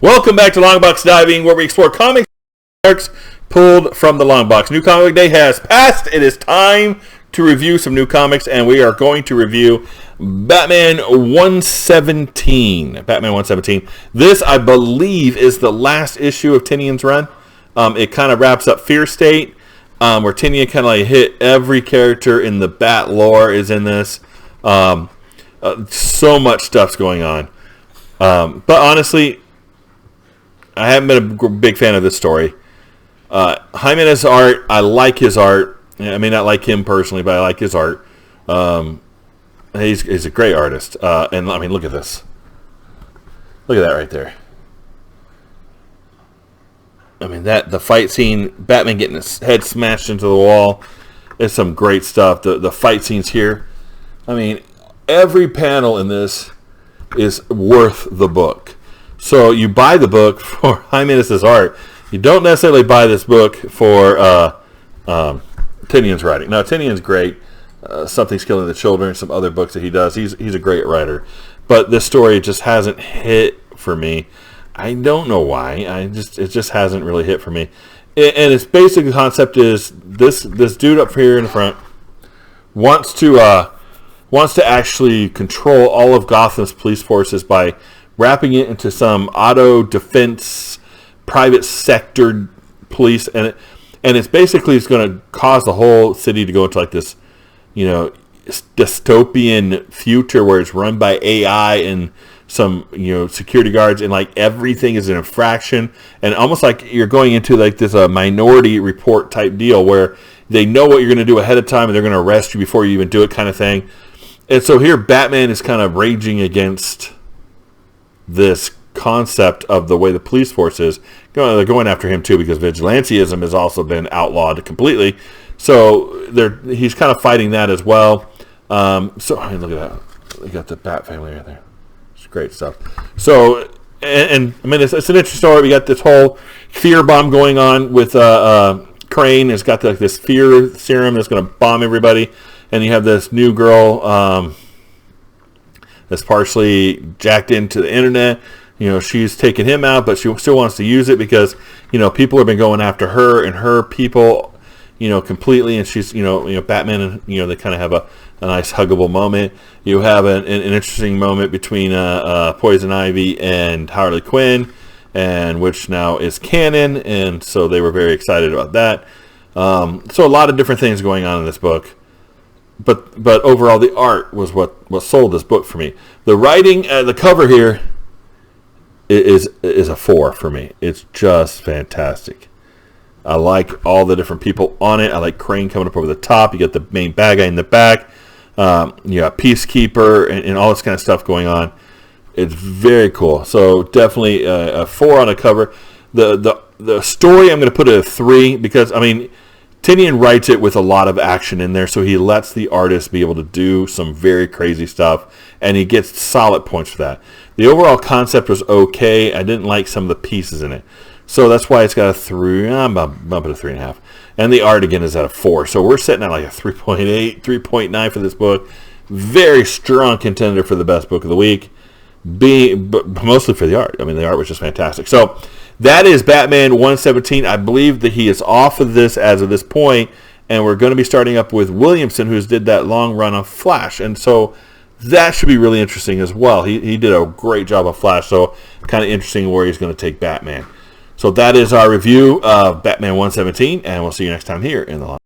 Welcome back to Long Box Diving, where we explore comics pulled from the long box. New Comic Book Day has passed. It is time to review some new comics, and we are going to review Batman 117. Batman 117. This, I believe, is the last issue of Tynion's run. It kind of wraps up Fear State, where Tynion kind of like hit every character in the Bat lore is in this. So much stuff's going on. But honestly, I haven't been a big fan of this story. Jimenez's art, I like his art. I may not like him personally, but I like his art. He's a great artist. And I mean, look at this. Look at that right there. I mean, the fight scene, Batman getting his head smashed into the wall, is some great stuff. The fight scenes here, I mean, every panel in this is worth the book. So you buy the book for Jimenez's art. You don't necessarily buy this book for Tynion's writing. Now, Tynion's great. Something's Killing the Children, some other books that he does. He's a great writer. But this story just hasn't hit for me. I don't know why. It just hasn't really hit for me. And its basic concept is this dude up here in the front wants to actually control all of Gotham's police forces by wrapping it into some auto defense private sector police, and it's basically going to cause the whole city to go into like this, dystopian future where it's run by AI and some security guards, and like everything is an infraction, and almost like you're going into like this Minority Report type deal where they know what you're going to do ahead of time and they're going to arrest you before you even do it, kind of thing. And so here Batman is kind of raging against this concept of the way the police force is. They're going after him too because vigilantism has also been outlawed completely. So he's kind of fighting that as well. So I mean, look at that. They got the Bat family right there. It's great stuff. So and I mean it's an interesting story. We got this whole fear bomb going on with Crane has got this fear serum that's going to bomb everybody, and you have this new girl that's partially jacked into the internet. She's taken him out, but she still wants to use it because, people have been going after her and her people, completely. And she's, Batman and, they kind of have a nice huggable moment. You have an interesting moment between Poison Ivy and Harley Quinn, and which now is canon. And so they were very excited about that. So a lot of different things going on in this book. But overall, the art was what sold this book for me. The writing, the cover here is a 4 for me. It's just fantastic. I like all the different people on it. I like Crane coming up over the top. You got the main bad guy in the back. You got Peacekeeper and all this kind of stuff going on. It's very cool. So definitely a 4 on the cover. The story, I'm going to put it a 3 because, I mean, Tynion writes it with a lot of action in there, so he lets the artist be able to do some very crazy stuff, and he gets solid points for that. The overall concept was okay. I didn't like some of the pieces in it, so that's why it's got a 3. I'm bumping a 3.5. And the art, again, is at a 4, so we're sitting at like a 3.8, 3.9 for this book. Very strong contender for the best book of the week, but mostly for the art. I mean, the art was just fantastic. So that is Batman 117. I believe that he is off of this as of this point, and we're going to be starting up with Williamson, who's did that long run of Flash, and so that should be really interesting as well. He did a great job of Flash, so kind of interesting where he's going to take Batman. So that is our review of Batman 117, and we'll see you next time here in the